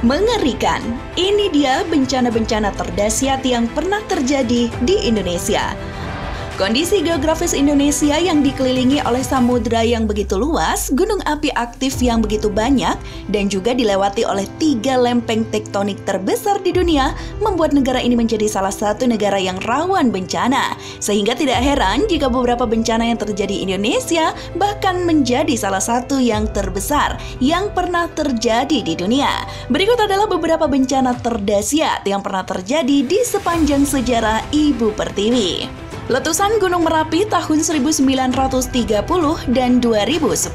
Mengerikan, ini dia bencana-bencana terdahsyat yang pernah terjadi di Indonesia. Kondisi geografis Indonesia yang dikelilingi oleh samudra yang begitu luas, gunung api aktif yang begitu banyak, dan juga dilewati oleh 3 lempeng tektonik terbesar di dunia, membuat negara ini menjadi salah satu negara yang rawan bencana. Sehingga tidak heran jika beberapa bencana yang terjadi di Indonesia bahkan menjadi salah satu yang terbesar yang pernah terjadi di dunia. Berikut adalah beberapa bencana terdahsyat yang pernah terjadi di sepanjang sejarah Ibu Pertiwi. Letusan Gunung Merapi tahun 1930 dan 2010.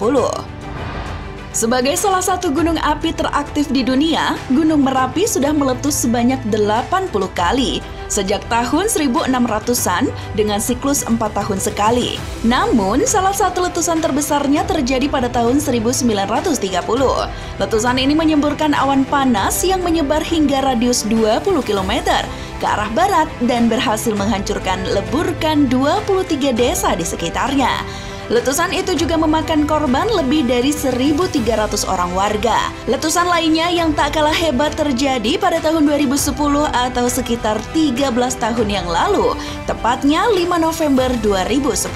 Sebagai salah satu gunung api teraktif di dunia, Gunung Merapi sudah meletus sebanyak 80 kali sejak tahun 1600-an dengan siklus 4 tahun sekali. Namun, salah satu letusan terbesarnya terjadi pada tahun 1930. Letusan ini menyemburkan awan panas yang menyebar hingga radius 20 km ke arah barat dan berhasil leburkan 23 desa di sekitarnya. Letusan itu juga memakan korban lebih dari 1.300 orang warga. Letusan lainnya yang tak kalah hebat terjadi pada tahun 2010 atau sekitar 13 tahun yang lalu, tepatnya 5 November 2010.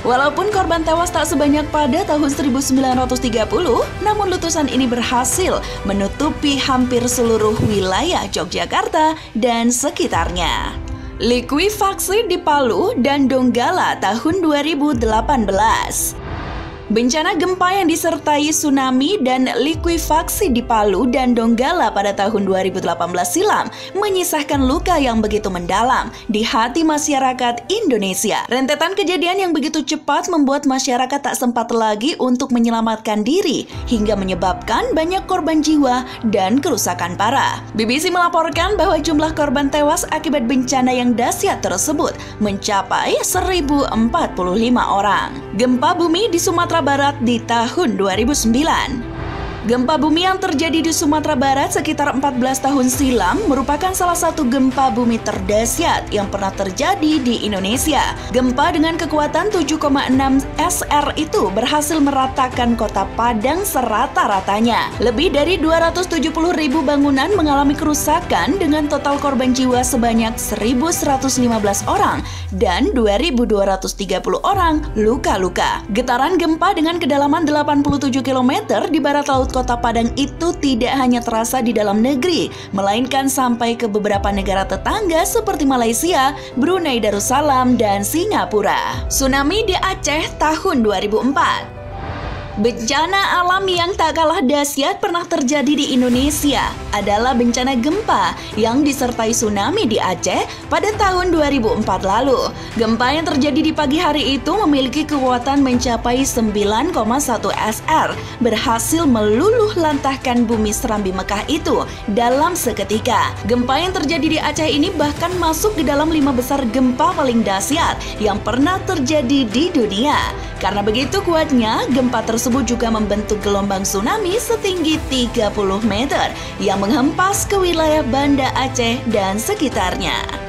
Walaupun korban tewas tak sebanyak pada tahun 1930, namun letusan ini berhasil menutupi hampir seluruh wilayah Yogyakarta dan sekitarnya. Likuifaksi di Palu dan Donggala tahun 2018. Bencana gempa yang disertai tsunami dan likuifaksi di Palu dan Donggala pada tahun 2018 silam menyisakan luka yang begitu mendalam di hati masyarakat Indonesia. Rentetan kejadian yang begitu cepat membuat masyarakat tak sempat lagi untuk menyelamatkan diri hingga menyebabkan banyak korban jiwa dan kerusakan parah. BBC melaporkan bahwa jumlah korban tewas akibat bencana yang dahsyat tersebut mencapai 1.045 orang. Gempa bumi di Sumatera Barat di tahun 2009. Gempa bumi yang terjadi di Sumatera Barat sekitar 14 tahun silam merupakan salah satu gempa bumi terdahsyat yang pernah terjadi di Indonesia. Gempa dengan kekuatan 7,6 SR itu berhasil meratakan kota Padang serata-ratanya. Lebih dari 270.000 bangunan mengalami kerusakan dengan total korban jiwa sebanyak 1.115 orang dan 2.230 orang luka-luka. Getaran gempa dengan kedalaman 87 km di barat laut Kota Padang itu tidak hanya terasa di dalam negeri, melainkan sampai ke beberapa negara tetangga seperti Malaysia, Brunei Darussalam, dan Singapura. Tsunami di Aceh tahun 2004. Bencana alam yang tak kalah dahsyat pernah terjadi di Indonesia adalah bencana gempa yang disertai tsunami di Aceh pada tahun 2004 lalu. Gempa yang terjadi di pagi hari itu memiliki kekuatan mencapai 9,1 SR, berhasil meluluh lantahkan bumi Serambi Mekah itu dalam seketika. Gempa yang terjadi di Aceh ini bahkan masuk ke dalam 5 besar gempa paling dahsyat yang pernah terjadi di dunia. Karena begitu kuatnya, gempa tersebut juga membentuk gelombang tsunami setinggi 30 meter yang menghempas ke wilayah Banda Aceh dan sekitarnya.